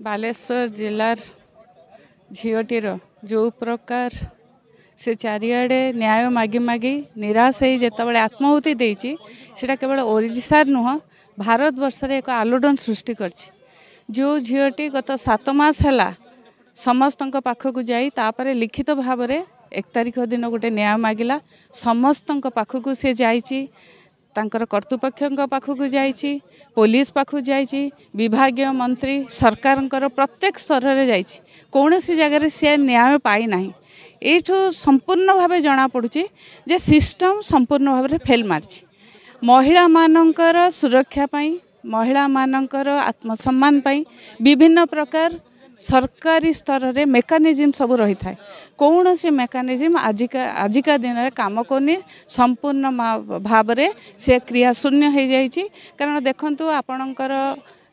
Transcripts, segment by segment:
बालेश्वर जिलार झीटीर जो प्रकार से चारिआडे न्याय मागी मागी निराश हो जिते आत्माहुति देती सेटा केवल ओडिशार नुह भारत वर्ष रे एक आलोड़न सृष्टि करछि। जो झीटी गत 7 मास है समस्त पाखक जाई तापर लिखित भाव में 1 तारिख दिन गोटे न्याय मागिला समस्त पाखक से जाइछि तांकर कर्तृपक्ष पाखक जाइछि पुलिस पाखक जाइछि विभागीय मंत्री सरकार प्रत्येक स्तर में जाइछि कौन सी जगह से न्याय पाई नहीं। एठू संपूर्ण भाव जना पड़ुछि जे सिस्टम संपूर्ण भाव में फेल मारछि। महिला मानकर सुरक्षा पाई महिला मानकर आत्मसम्मान पाई विभिन्न प्रकार सरकारी स्तर रे मेकानिज्म सब रही थाए कौन से मेकानिज्म आजिका दिन में काम करनी संपूर्ण भाव में से क्रियाशून्य हो जाइए। कारण देखंतु आपणकर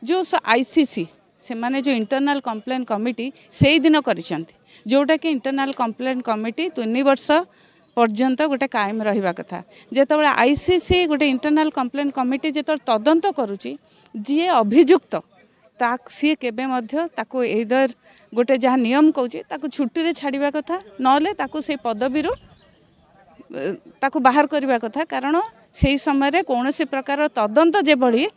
जो आईसीसी से माने जो इंटरनल कंप्लेंट कमिटी से ही दिन करिसेंती जोटा कि इंटरनल कंप्लेंट कमिटी 3 वर्ष पर्यंत गोटे कायम रहिबा कथा। जेतबेले आईसीसी गोटे इंटरनल कंप्लेंट कमिटी जेत तदंत करुची जी अभियुक्त सी केबे मध्य ताको एदर गोटे जहाँ नियम कहूँ ताको छुट्टी रे छाड़िबा कथा नले ताको से पदवी ताको बाहर करबा कथा। कारण से समय कौन सी प्रकार तदंत जेभली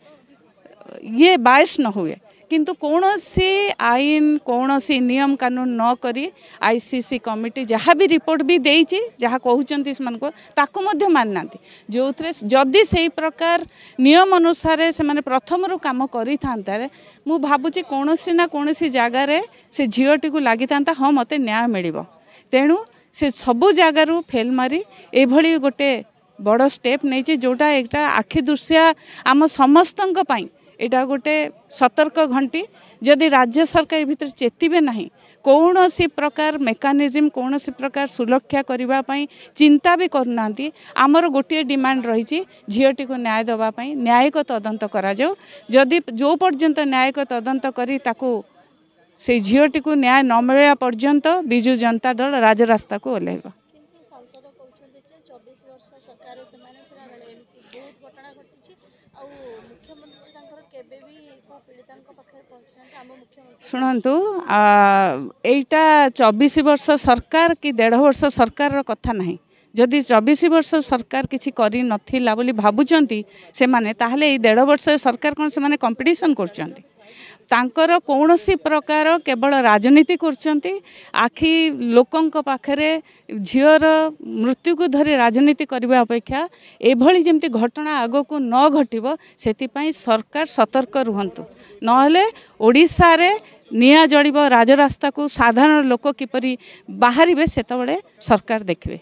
ये बायस न हुए किंतु कौन सी आईन कौन सी नियम कानून न करी आईसीसी कमिटी जहाँ भी रिपोर्ट भी देइछि जहाँ कहउचंती को ताको मध्य मानना जो जदि से प्रकार नियम अनुसार से माने प्रथम रू काम करि थांता मु भाबुची कौन सी ना कौन सी जगार से झीटी को लगी था हाँ मते न्याय मिलिबो। तेणु से सबू जगार फेल मारी एभली गोटे बड़ स्टेप नहीं जोटा एक आखि दृश्या आम समस्तंक पई एटा गोटे सतर्क घंटी जदि राज्य सरकार भीतर चेतिबे नहीं कौन सी प्रकार मेकानिज्म कौन सी प्रकार सुरक्षा करबा पई चिंता भी करना आमर गोटे डिमांड रही झीटी को न्याय देवाई न्यायिक तदंत करा जाओ जदि जो पर्यंत न्यायिक तदंत करी ताकू से झीटी को न्याय न मिलवा पर्यंत बिजु जनता दल राजरास्ता को ओह्लैब। शुणु एटा 24 वर्ष सरकार कि 1.5 वर्ष सरकार कथा नहीं जदि 24 वर्ष सरकार किसी करी नथिला बोली भाबुचंती से माने ताहले 1.5 वर्ष सरकार कौन से माने कंपटीशन करचंती तांकर कौनसी प्रकार केवल राजनीति करचंती आखि लोकंक पाखरे झीर मृत्यु को धरी राजनीति करबा अपेक्षा एभली जेमती घटना आगो को न घटिबो सेतिपई सरकार सतर्क रुहंतु नहले ओडिसा रे निया जड़िबो राजरास्ता को साधारण लोक किपरि बाहरिबे सेतबेले सरकार देखबे।